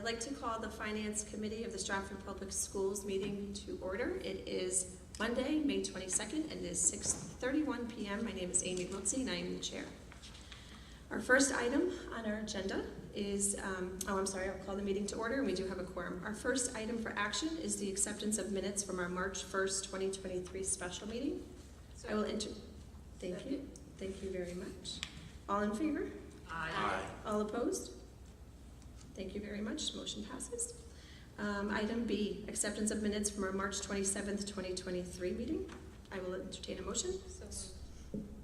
I'd like to call the Finance Committee of the Stratford Public Schools meeting to order. It is Monday, May 22nd, and it is 6:31 p.m. My name is Amy Wiltsey, and I am the chair. Our first item on our agenda is, I'll call the meeting to order, and we do have a quorum. Our first item for action is the acceptance of minutes from our March 1st, 2023 special meeting. I will thank you. Thank you very much. All in favor? Aye. All opposed? Thank you very much. Motion passes. Item B, acceptance of minutes from our March 27th, 2023 meeting. I will entertain a motion.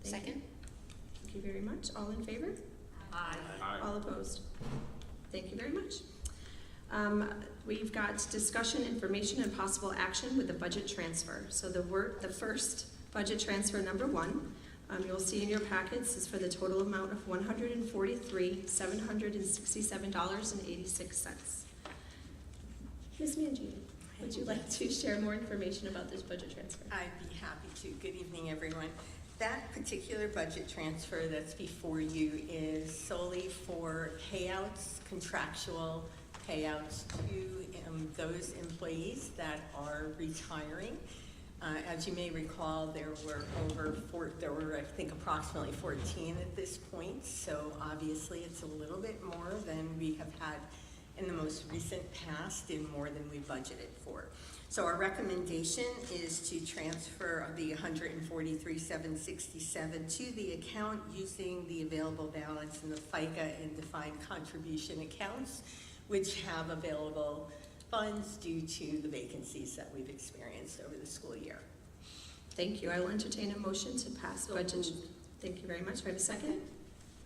Second. Thank you very much. All in favor? Aye. All opposed? Thank you very much. We've got discussion, information, and possible action with the budget transfer. So the first budget transfer, number 1, you'll see in your packets, is for the total amount of $143,767.86. Ms. Mangini, would you like to share more information about this budget transfer? I'd be happy to. Good evening, everyone. That particular budget transfer that's before you is solely for payouts, contractual payouts to those employees that are retiring. As you may recall, there were I think approximately 14 at this point, so obviously it's a little bit more than we have had in the most recent past and more than we budgeted for. So our recommendation is to transfer the $143,767 to the account using the available balance in the FICA and defined contribution accounts, which have available funds due to the vacancies that we've experienced over the school year. Thank you. I will entertain a motion to pass budget. Thank you very much. Do I have a second?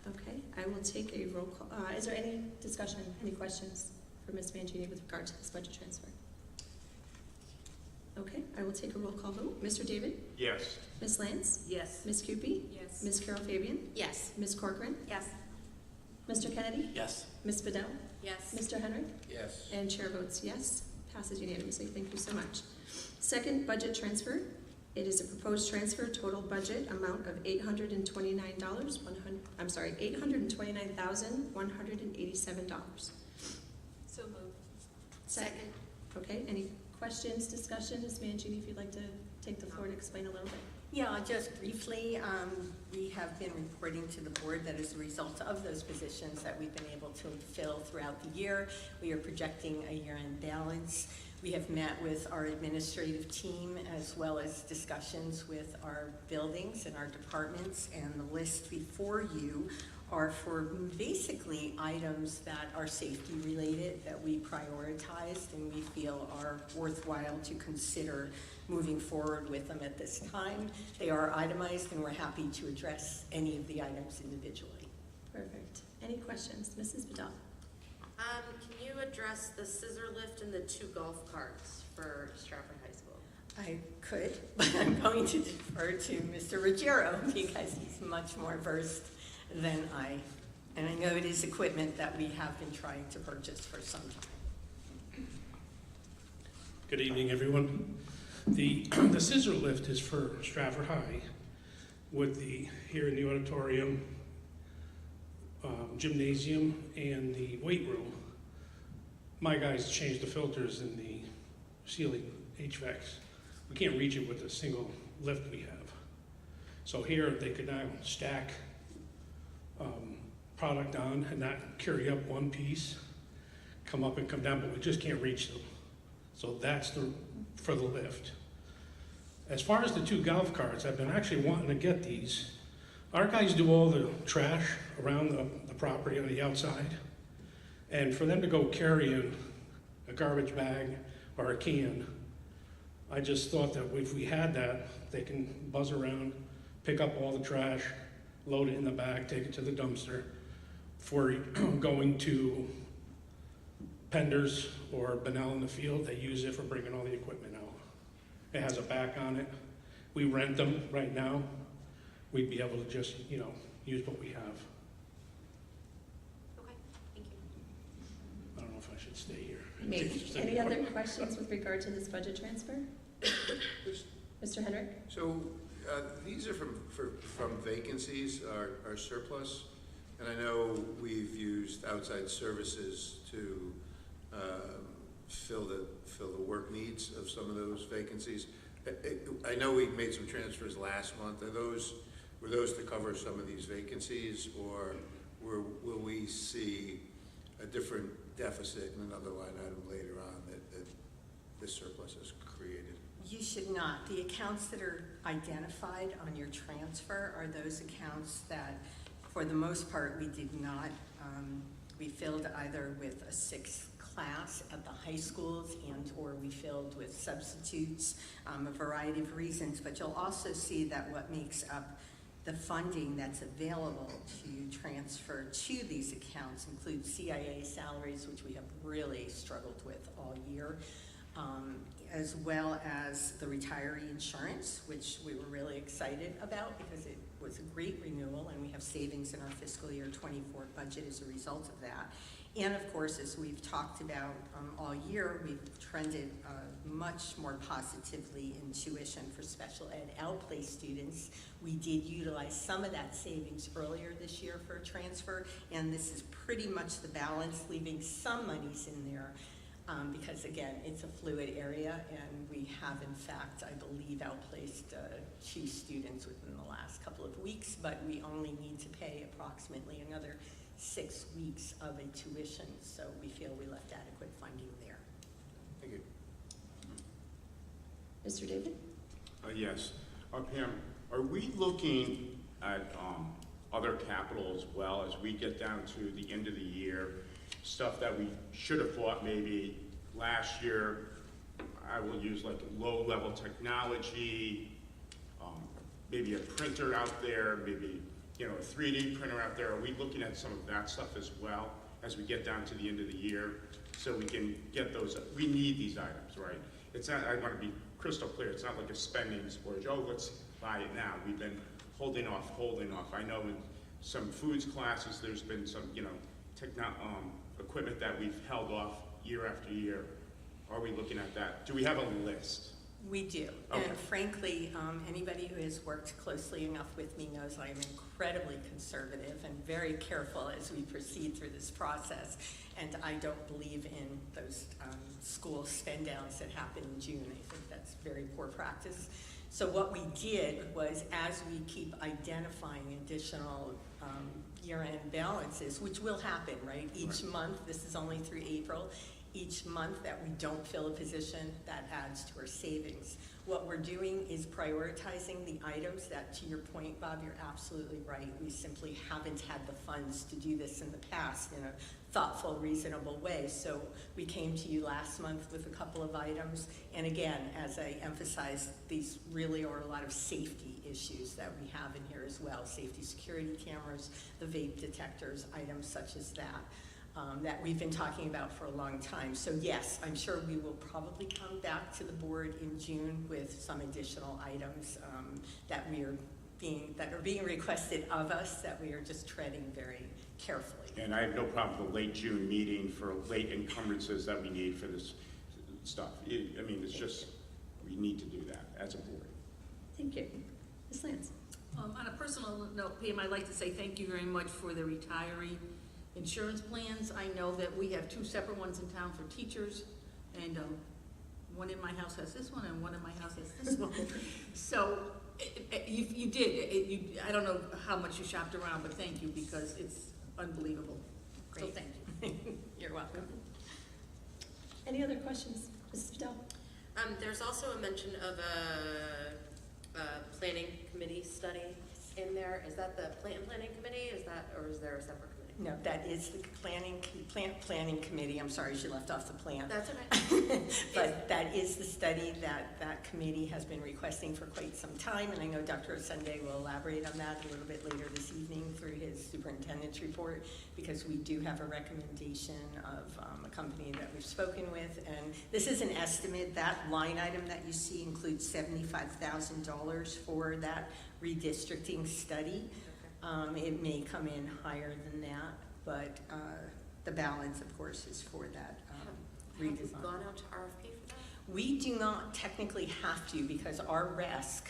Okay, I will take a roll call. Is there any discussion, any questions for Ms. Mangini with regard to this budget transfer? Okay, I will take a roll call vote. Mr. David? Yes. Ms. Lance? Yes. Ms. Coopy? Yes. Ms. Carol Fabian? Yes. Ms. Corcoran? Yes. Mr. Kennedy? Yes. Ms. Fidel? Yes. Mr. Henrik? Yes. And chair votes yes. Passes unanimously. Thank you so much. Second budget transfer. It is a proposed transfer, total budget amount of $829,187. So moved. Second. Okay, any questions, discussion? Ms. Mangini, if you'd like to take the floor to explain a little bit. Yeah, just briefly, we have been reporting to the board that as a result of those positions that we've been able to fill throughout the year, we are projecting a year-end balance. We have met with our administrative team as well as discussions with our buildings and our departments, and the list before you are for basically items that are safety related that we prioritized and we feel are worthwhile to consider moving forward with them at this time. They are itemized and we're happy to address any of the items individually. Perfect. Any questions? Mrs. Vidal? Can you address the scissor lift and the 2 golf carts for Stratford High School? I could, but I'm going to defer to Mr. Ruggiero because he's much more versed than I. And I know it is equipment that we have been trying to purchase for some time. Good evening, everyone. The scissor lift is for Stratford High with here in the auditorium, gymnasium, and the weight room. My guys changed the filters in the ceiling HVACs. We can't reach it with a single lift we have. So here they could now stack product on and not carry up one piece, come up and come down, but we just can't reach them. So that's for the lift. As far as the 2 golf carts, I've been actually wanting to get these. Our guys do all the trash around the property on the outside, and for them to go carrying a garbage bag or a can, I just thought that if we had that, they can buzz around, pick up all the trash, load it in the bag, take it to the dumpster. For going to Penders or Benell in the field, they use it for bringing all the equipment out. It has a back on it. We rent them right now. We'd be able to just, use what we have. Okay, thank you. I don't know if I should stay here. Maybe. Any other questions with regard to this budget transfer? Mr. Henrik? So these are from vacancies, our surplus, and I know we've used outside services to needs of some of those vacancies? I know we made some transfers last month. Were those to cover some of these vacancies, or will we see a different deficit in another line item later on that this surplus has created? You should not. The accounts that are identified on your transfer are those accounts that, for the most part, we did not. We filled either with a sixth class at the high schools and or we filled with substitutes, a variety of reasons. But you'll also see that what makes up the funding that's available to transfer to these accounts includes CIA salaries, which we have really struggled with all year, as well as the retiree insurance, which we were really excited about because it was a great renewal and we have savings in our fiscal year 24 budget as a result of that. And of course, as we've talked about all year, we've trended much more positively in tuition for special ed outplay students. We did utilize some of that savings earlier this year for a transfer, and this is pretty much the balance, leaving some monies in there because again, it's a fluid area, and we have in fact, I believe, outplaced 2 students within the last couple of weeks, but we only need to pay approximately another 6 weeks of a tuition, so we feel we left adequate funding there. Thank you. Mr. David? Yes. Pam, are we looking at other capital as well as we get down to the end of the year? Stuff that we should have bought maybe last year, I will use like low-level technology, maybe a printer out there, maybe a 3D printer out there. Are we looking at some of that stuff as well as we get down to the end of the year so we can get those? We need these items, right? It's not, I want to be crystal clear, it's not like a spending splurge. Oh, let's buy it now. We've been holding off. I know in some foods classes there's been some, equipment that we've held off year after year. Are we looking at that? Do we have a list? We do, Okay. and frankly, anybody who has worked closely enough with me knows I am incredibly conservative and very careful as we proceed through this process, and I don't believe in those school spend downs that happen in June. I think that's very poor practice. So what we did was, as we keep identifying additional year-end balances, which will happen, right? Each month, this is only through April, each month that we don't fill a position, that adds to our savings. What we're doing is prioritizing the items that, to your point, Bob, you're absolutely right. We simply haven't had the funds to do this in the past in a thoughtful, reasonable way. So we came to you last month with a couple of items. And again, as I emphasized, these really are a lot of safety issues that we have in here as well. Safety security cameras, the vape detectors, items such as that. That we've been talking about for a long time. So yes, I'm sure we will probably come back to the board in June with some additional items that are being requested of us, that we are just treading very carefully. And I have no problem with a late June meeting for late encumbrances that we need for this stuff. It's just, we need to do that as a board. Thank you. Ms. Lance? On a personal note, Pam, I'd like to say thank you very much for the retiree insurance plans. I know that we have 2 separate ones in town for teachers, and one in my house has this one, and one in my house has this one. So you did. I don't know how much you shopped around, but thank you, because it's unbelievable. Great. So thank you. You're welcome. Any other questions? Mrs. Patel? There's also a mention of a planning committee study in there. Is that the planning committee? Or is there a separate committee? No, that is the planning committee. I'm sorry, she left off the plan. That's okay. But that is the study that committee has been requesting for quite some time, and I know Dr. Sunday will elaborate on that a little bit later this evening through his superintendent's report, because we do have a recommendation of a company that we've spoken with, and this is an estimate. That line item that you see includes $75,000 for that redistricting study. It may come in higher than that, but the balance, of course, is for that redesign. Have you gone out to RFP for that? We do not technically have to, because our RESC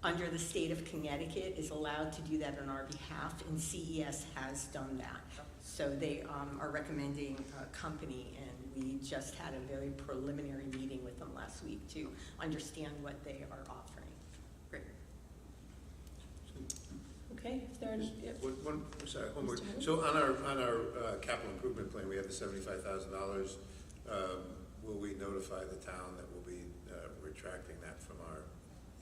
under the state of Connecticut is allowed to do that on our behalf, and CES has done that. So they are recommending a company, and We just had a very preliminary meeting with them last week to understand what they are offering. Great. Okay, if there are, yep. Sorry, one more. Mr. Henry? So on our capital improvement plan, we have the $75,000. Will we notify the town that we'll be retracting that from our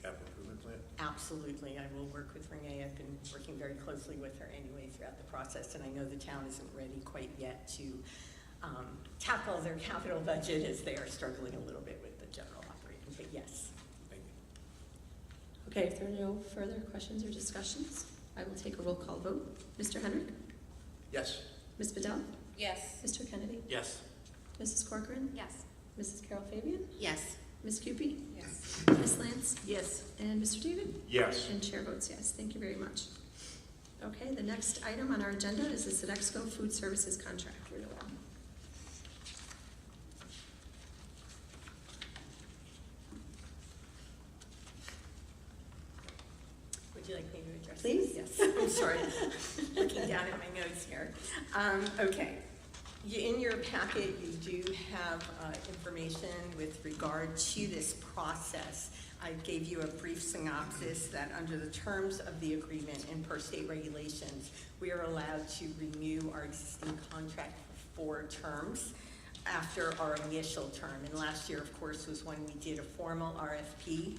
capital improvement plan? Absolutely, I will work with Renee. I've been working very closely with her anyway throughout the process, and I know the town isn't ready quite yet to tackle their capital budget as they are struggling a little bit with the general operating, but yes. Thank you. Okay, if there are no further questions or discussions, I will take a roll call vote. Mr. Henrik? Yes. Ms. Bedell? Yes. Mr. Kennedy? Yes. Mrs. Corcoran? Yes. Mrs. Carol Fabian? Yes. Ms. Cupie? Yes. Ms. Lance? Yes. And Mr. David? Yes. And chair votes yes. Thank you very much. Okay, the next item on our agenda is the Sodexo Food Services Contract renewal. Would you like me to address Please. this? Yes, I'm sorry, looking down at my notes here. Okay, in your packet, you do have information with regard to this process. I gave you a brief synopsis that under the terms of the agreement and per state regulations, we are allowed to renew our existing contract for 4 terms after our initial term. And last year, of course, was when we did a formal RFP.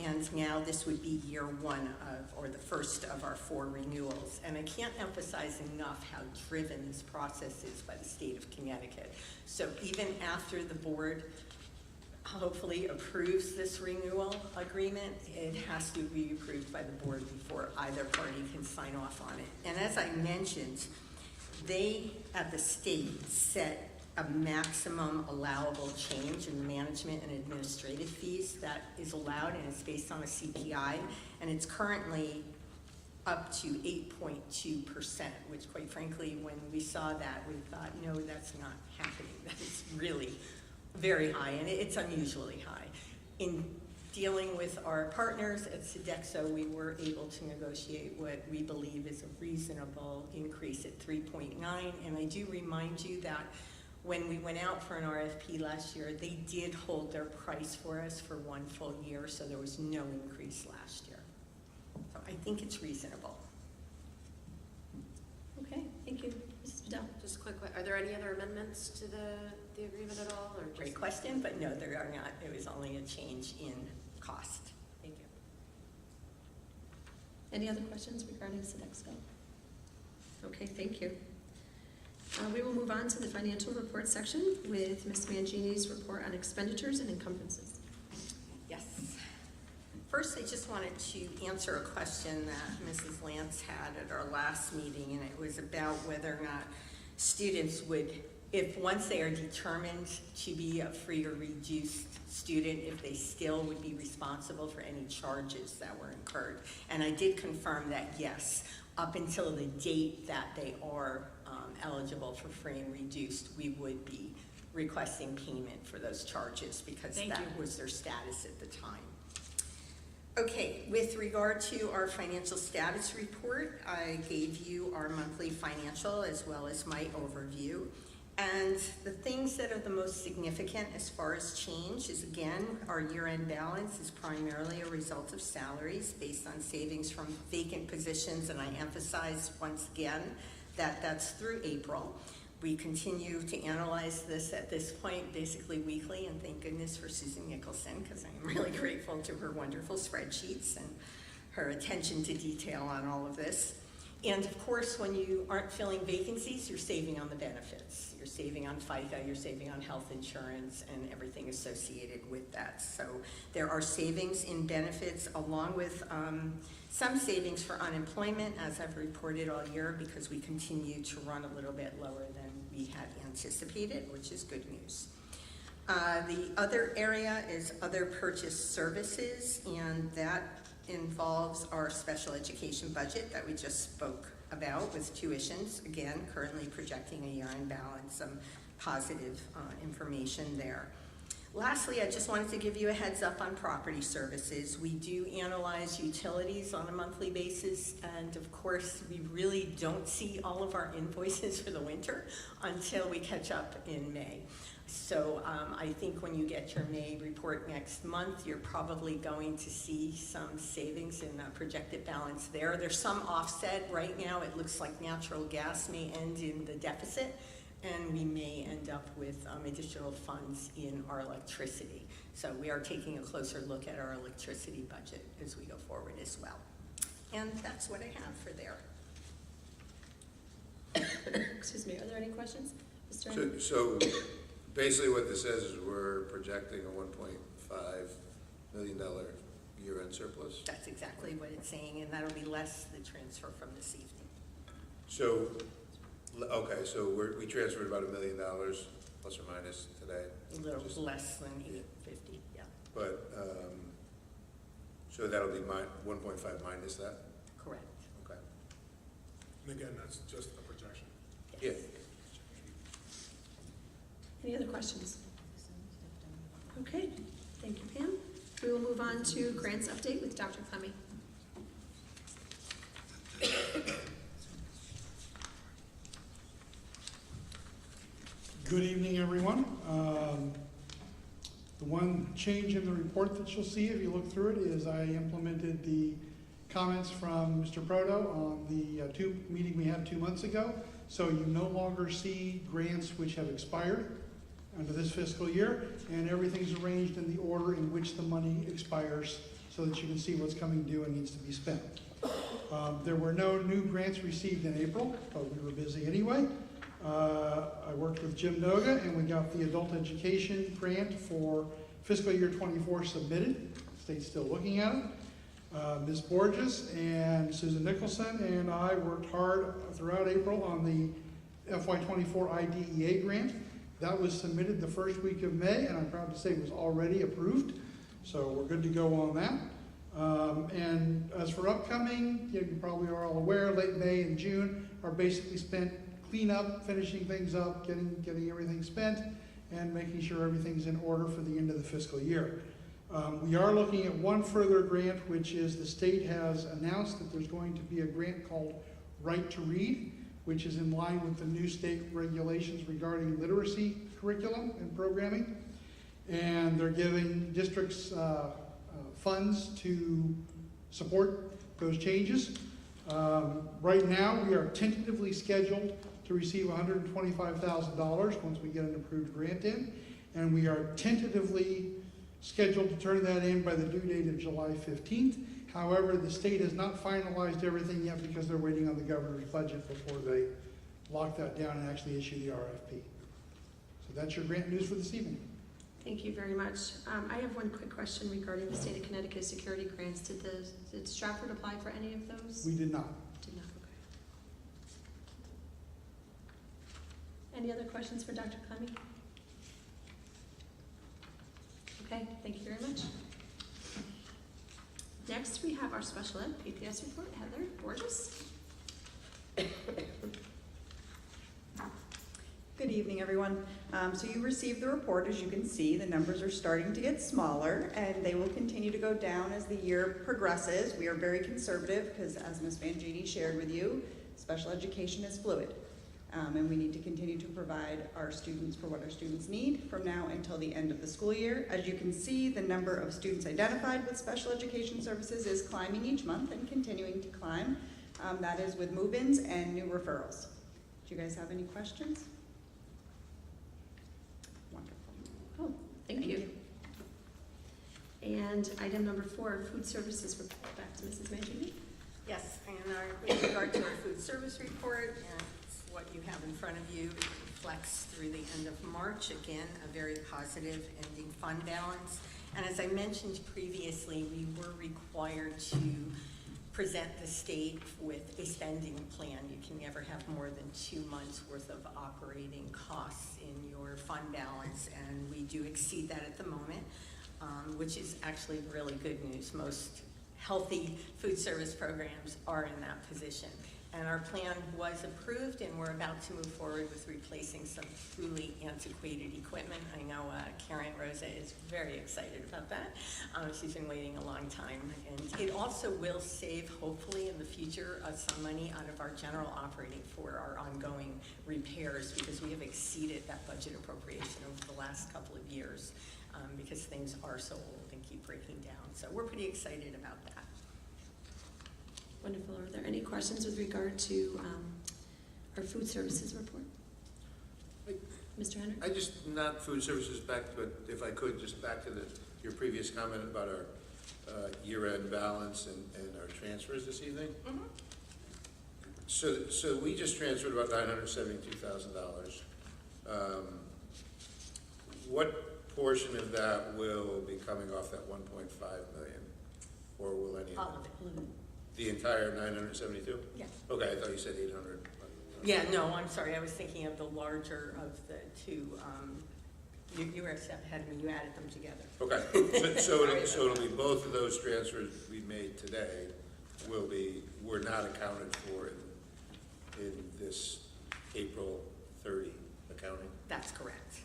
And now this would be year 1 of, or the first of our 4 renewals. And I can't emphasize enough how driven this process is by the state of Connecticut. So even after the board hopefully approves this renewal agreement, it has to be approved by the board before either party can sign off on it. And as I mentioned, they, at the state, set a maximum allowable change in the management and administrative fees that is allowed, and it's based on a CPI, and it's currently up to 8.2%, which quite frankly, when we saw that, we thought, no, that's not happening. That is really very high, and it's unusually high. In dealing with our partners at Sodexo, we were able to negotiate what we believe is a reasonable increase at 3.9, and I do remind you that when we went out for an RFP last year, they did hold their price for us for 1 full year, so there was no increase last year. So I think it's reasonable. Okay, thank you. Mrs. Bedell? Just a quick, are there any other amendments to the agreement at all, or just? Great question, but no, there are not. It was only a change in cost. Thank you. Any other questions regarding Sodexo? Okay, thank you. We will move on to the financial report section with Ms. Mangini's report on expenditures and encumbrances. Yes. First, I just wanted to answer a question that Mrs. Lance had at our last meeting, and it was about whether or not students would, if once they are determined to be a free or reduced student, if they still would be responsible for any charges that were incurred. And I did confirm that yes, up until the date that they are eligible for free and reduced, we would be requesting payment for those charges because that was their status at the time. Okay, with regard to our financial status report, I gave you our monthly financial as well as my overview. And the things that are the most significant as far as change is, again, our year-end balance is primarily a result of salaries based on savings from vacant positions, and I emphasize once again that that's through April. We continue to analyze this at this point basically weekly, and thank goodness for Susan Nicholson, because I'm really grateful to her wonderful spreadsheets and her attention to detail on all of this. And of course, when you aren't filling vacancies, you're saving on the benefits. You're saving on FICA, you're saving on health insurance, and everything associated with that. So there are savings in benefits along with some savings for unemployment, as I've reported all year, because we continue to run a little bit lower than we had anticipated, which is good news. The other area is other purchase services, and that involves our special education budget that we just spoke about with tuitions. Again, currently projecting a year-end balance, some positive information there. Lastly, I just wanted to give you a heads up on property services. We do analyze utilities on a monthly basis, and of course, we really don't see all of our invoices for the winter until we catch up in May. So I think when you get your May report next month, you're probably going to see some savings in projected balance there. There's some offset. Right now, it looks like natural gas may end in the deficit, and we may end up with additional funds in our electricity. So we are taking a closer look at our electricity budget as we go forward as well. And that's what I have for there. Excuse me, are there any questions? Mr. Henry? So basically what this says is we're projecting a $1.5 million year-end surplus? That's exactly what it's saying, and that'll be less the transfer from this evening. So, okay, so we transferred about $1 million plus or minus today. A little Just- less than 850, yeah, But, so that'll be 1.5 minus that? correct. Okay. And again, that's just a projection. Yeah. Any other questions? Okay, thank you, Pam. We will move on to grants update with Dr. Clemmie. Good evening, everyone. The one change in the report that you'll see if you look through it is I implemented the comments from Mr. Proto on the meeting we had 2 months ago. So you no longer see grants which have expired under this fiscal year, and everything's arranged in the order in which the money expires so that you can see what's coming due and needs to be spent. There were no new grants received in April, but we were busy anyway. I worked with Jim Noga, and we got the adult education grant for fiscal year 24 submitted. The state's still looking at it. Ms. Borges and Susan Nicholson and I worked hard throughout April on the FY24 IDEA grant. That was submitted the first week of May, and I'm proud to say it was already approved. So we're good to go on that. And as for upcoming, you probably are all aware, late May and June are basically spent cleanup, finishing things up, getting everything spent, and making sure everything's in order for the end of the fiscal year. We are looking at one further grant, which is the state has announced that there's going to be a grant called Right to Read, which is in line with the new state regulations regarding literacy curriculum and programming. And they're giving districts funds to support those changes. Right now, we are tentatively scheduled to receive $125,000 once we get an approved grant in, and we are tentatively scheduled to turn that in by the due date of July 15th. However, the state has not finalized everything yet because they're waiting on the governor's budget before they lock that down and actually issue the RFP. So that's your grant news for this evening. Thank you very much. I have one quick question regarding the state of Connecticut security grants. Did Stratford apply for any of those? We did not. Did not, okay. Any other questions for Dr. Clemmie? Okay, thank you very much. Next, we have our special ed PPS report. Heather Borges. Good evening, everyone. So you received the report. As you can see, the numbers are starting to get smaller, and they will continue to go down as the year progresses. We are very conservative because, as Ms. Mangini shared with you, special education is fluid, and we need to continue to provide our students for what our students need from now until the end of the school year. As you can see, the number of students identified with special education services is climbing each month and continuing to climb. That is with move-ins and new referrals. Do you guys have any questions? Oh, thank you. And item number 4, food services report. Back to Mrs. Mangini. Yes, and with regard to our food service report, and what you have in front of you, it reflects through the end of March, again, a very positive ending fund balance. And as I mentioned previously, we were required to present the state with a spending plan. You can never have more than 2 months worth of operating costs in your fund balance, and we do exceed that at the moment, which is actually really good news. Most healthy food service programs are in that position. And our plan was approved, and we're about to move forward with replacing some truly antiquated equipment. I know Karen wrote Espinoza is very excited about that. She's been waiting a long time. And it also will save, hopefully, in the future, some money out of our general operating for our ongoing repairs, because we have exceeded that budget appropriation over the last couple of years, because things are so old and keep breaking down. So we're pretty excited about that. Wonderful. Are there any questions with regard to our food services report? Mr. Henry? I just, not food services back, but if I could, just back to your previous comment about our year-end balance and our transfers this evening. Mm-hmm. So we just transferred about $972,000. What portion of that will be coming off that 1.5 million? Or will any All of of it? it. The entire 972? Yeah. Okay, I thought you said 800. Yeah, no, I'm sorry, I was thinking of the larger of the two. You were ahead of me, you added them together. Okay, so Sorry it'll be both of those transfers we made today were not accounted for in this April 30 accounting? That's correct.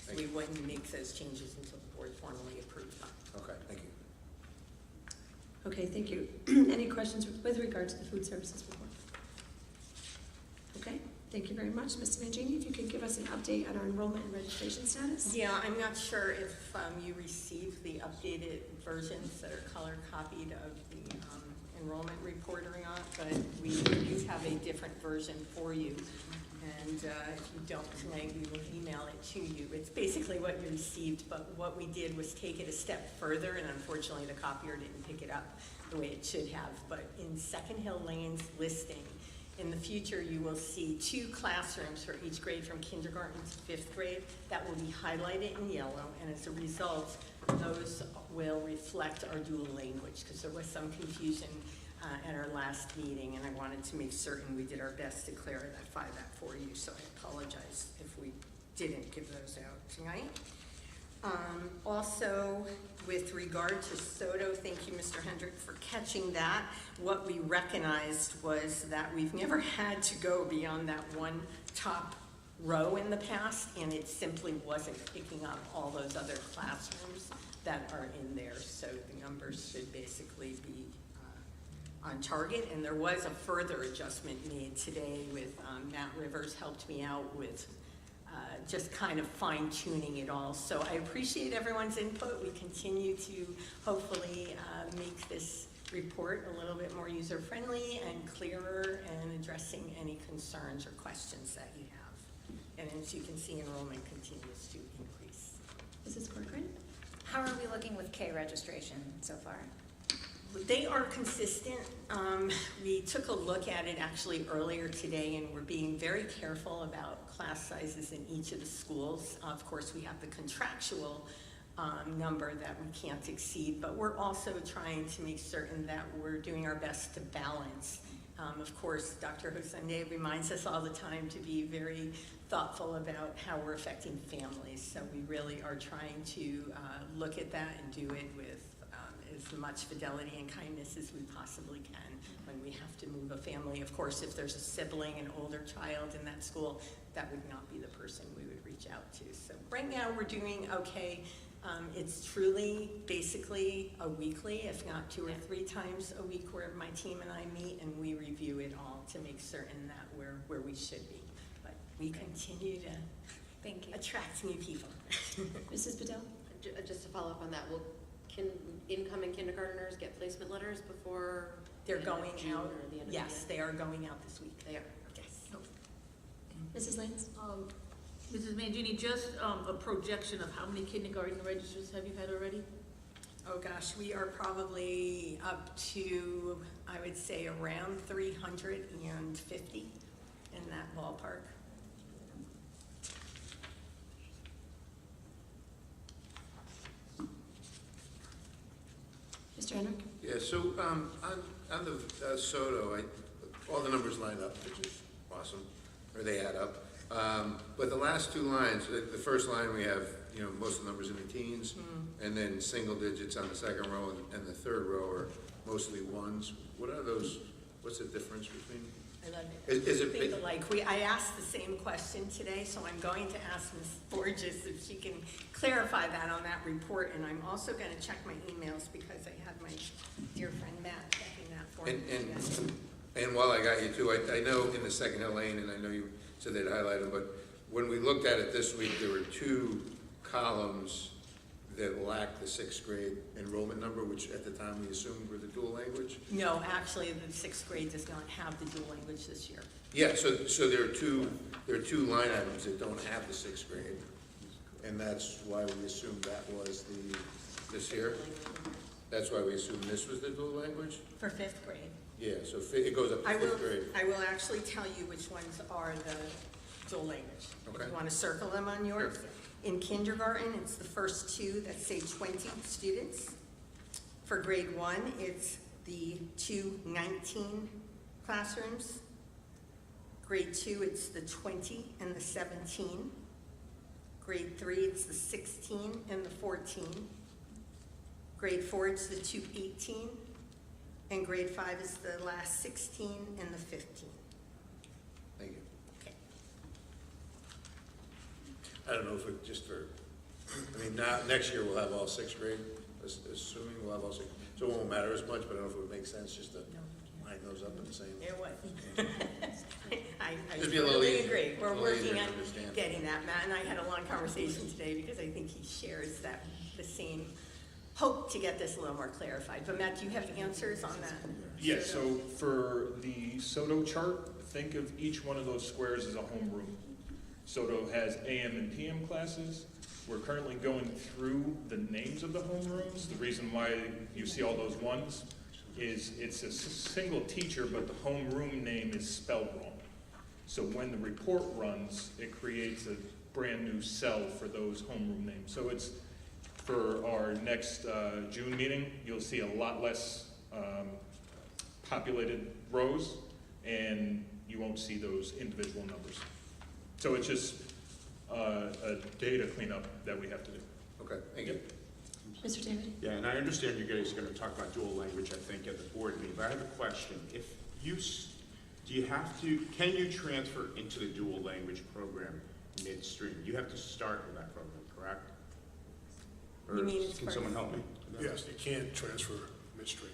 Thank We you. wouldn't make those changes until the board formally approved them. Okay, thank you. Okay, thank you. Any questions with regard to the food services report? Okay, thank you very much. Mr. Mangini, if you could give us an update on our enrollment and registration status? Yeah, I'm not sure if you received the updated versions that are color copied of the enrollment report or not, but we do have a different version for you. And if you don't tonight, we will email it to you. It's basically what you received, but what we did was take it a step further, and unfortunately the copier didn't pick it up the way it should have. But in Second Hill Lane's listing, in the future, you will see 2 classrooms for each grade from kindergarten to 5th grade. That will be highlighted in yellow, and as a result, those will reflect our dual language, because there was some confusion at our last meeting, and I wanted to make certain we did our best to clarify that for you, so I apologize if we didn't give those out tonight. Also, with regard to SOTO, thank you, Mr. Hendrick, for catching that. What we recognized was that we've never had to go beyond that one top row in the past, and it simply wasn't picking up all those other classrooms that are in there. So the numbers should basically be on target, and there was a further adjustment made today with Matt Rivers helped me out with just kind of fine-tuning it all. So I appreciate everyone's input. We continue to hopefully make this report a little bit more user-friendly and clearer and addressing any concerns or questions that you have. And as you can see, enrollment continues to increase. Mrs. Corcoran? How are we looking with K registration so far? They are consistent. We took a look at it actually earlier today, and we're being very careful about class sizes in each of the schools. Of course, we have the contractual number that we can't exceed, but we're also trying to make certain that we're doing our best to balance. Of course, Dr. Hosande reminds us all the time to be very thoughtful about how we're affecting families. So we really are trying to look at that and do it with as much fidelity and kindness as we possibly can when we have to move a family. Of course, if there's a sibling, an older child in that school, that would not be the person we would reach out to. So right now we're doing okay. It's truly basically a weekly, if not 2 or 3 times a week, where my team and I meet and we review it all to make certain that we're where we should be. But we continue to Thank you. attract new people. Mrs. Bedell? Just to follow up on that, can incoming kindergartners get placement letters before They're the end of going June out, or the end of yes, the they are going out this week. year? They are. Yes. Mrs. Lance? Mrs. Mangini, just a projection of how many kindergarten registers have you had already? Oh gosh, we are probably up to, I would say, around 350 in that ballpark. Mr. Henrick? Yeah, so on the SOTO, all the numbers line up, which is awesome, or they add up. But the last 2 lines, the first line we have, most of the numbers in the teens, and then single digits on the second row, and the third row are mostly ones. What are those? What's the difference between? I love it. Is it, Think alike. I asked the same question today, so I'm going to ask Ms. Borges if she can clarify that on that report, and I'm also gonna check my emails because I had my dear friend Matt checking that for me. and while I got you too, I know in the second lane, and I know you said they'd highlight them, but when we looked at it this week, there were 2 columns that lacked the 6th grade enrollment number, which at the time we assumed were the dual language. No, actually, the 6th grade does not have the dual language this year. Yeah, so there are two line items that don't have the 6th grade, and that's why we assumed that was this year. That's why we assumed this was the dual language. For 5th grade. Yeah, so it goes up to 5th grade. I will actually tell you which ones are the dual language. Okay. If you want to circle them on yours. Sure. In kindergarten, it's the first 2 that say 20 students. For grade 1, it's the 219 classrooms. Grade 2, it's the 20 and the 17. Grade 3, it's the 16 and the 14. Grade 4, it's the 218. And grade 5 is the last 16 and the 15. Thank you. Okay. I don't know if it just for, I mean, now, next year we'll have all 6th grade, assuming we'll have all 6th, so it won't matter as much, but I don't know if it would make sense just to line those up in the same. It was. I Just be a little totally easier. agree. We're A little working easier to on understand. getting that. Matt and I had a long conversation today because I think he shares the same hope to get this a little more clarified. But Matt, do you have answers on that? Yes, so for the SOTO chart, think of each one of those squares as a homeroom. SOTO has AM and PM classes. We're currently going through the names of the homerooms. The reason why you see all those ones is it's a single teacher, but the homeroom name is spelled wrong. So when the report runs, it creates a brand new cell for those homeroom names. So it's, for our next June meeting, you'll see a lot less populated rows, and you won't see those individual numbers. So it's just a data cleanup that we have to do. Okay, thank you. Mr. David? Yeah, and I understand you guys are gonna talk about dual language, I think, at the board meeting, but I have a question. If you, do you have to, can you transfer into the dual language program midstream? You have to start with that program, correct? Or You mean as can far someone as- help me? Yes, you can't transfer midstream.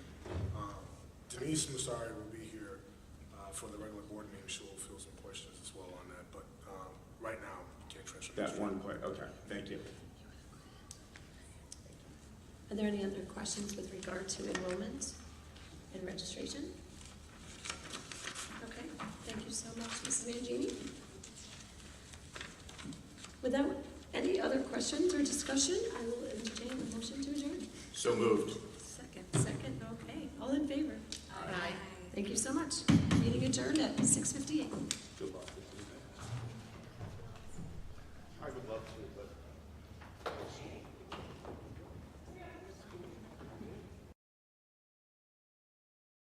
Denise Massari will be here for the regular board meeting. She'll field some questions as well on that, but right now, you can't transfer That midstream. one point, okay, thank you. Are there any other questions with regard to enrollment and registration? Okay, thank you so much, Mrs. Mangini. Without any other questions or discussion, I will entertain a motion to adjourn. So moved. Second, okay. All in favor? Aye. Thank you so much. Meeting adjourned at 6:58. Goodbye.